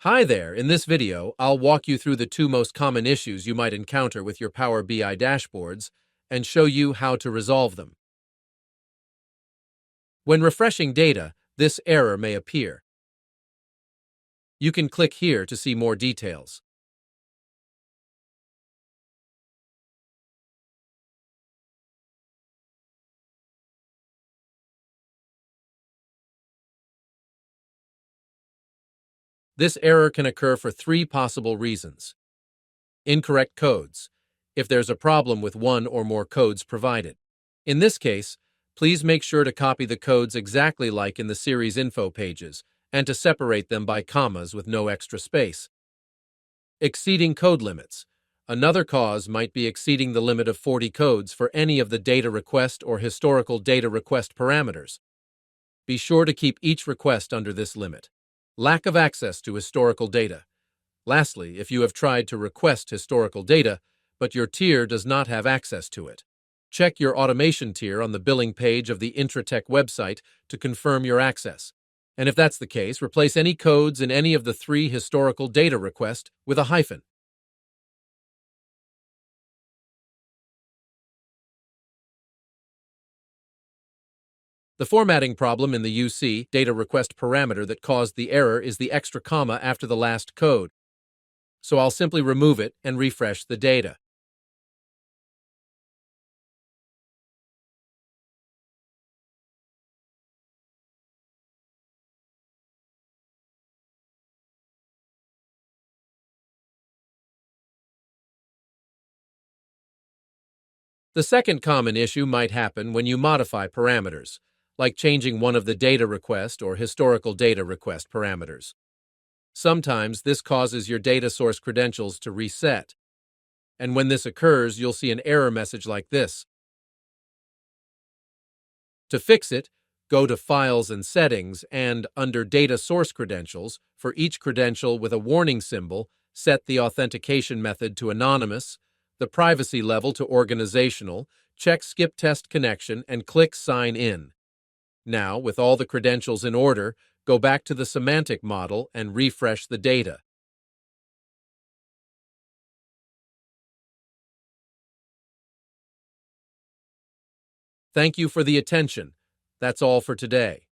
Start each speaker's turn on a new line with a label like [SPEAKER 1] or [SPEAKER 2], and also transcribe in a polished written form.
[SPEAKER 1] Hi there, in this video, I'll walk you through the two most common issues you might encounter with your Power BI dashboards and show you how to resolve them. When refreshing data, this error may appear. You can click here to see more details. This error can occur for three possible reasons. Incorrect codes, if there's a problem with one or more codes provided. In this case, please make sure to copy the codes exactly like in the series info pages and to separate them by commas with no extra space. Exceeding code limits. Another cause might be exceeding the limit of 40 codes for any of the data request or historical data request parameters. Be sure to keep each request under this limit. Lack of access to historical data. Lastly, if you have tried to request historical data, but your tier does not have access to it, check your automation tier on the billing page of the Intratec website to confirm your access. And if that's the case, replace any codes in any of the three historical data requests with a hyphen. The formatting problem in the UC data request parameter that caused the error is the extra comma after the last code. So I'll simply remove it and refresh the data. The second common issue might happen when you modify parameters, like changing one of the data request or historical data request parameters. Sometimes this causes your data source credentials to reset. And when this occurs, you'll see an error message like this. To fix it, go to Files and Settings and, under Data Source Credentials, for each credential with a warning symbol, set the authentication method to anonymous, the privacy level to organizational, check Skip Test Connection, and click Sign In. Now, with all the credentials in order, go back to the semantic model and refresh the data. Thank you for the attention. That's all for today.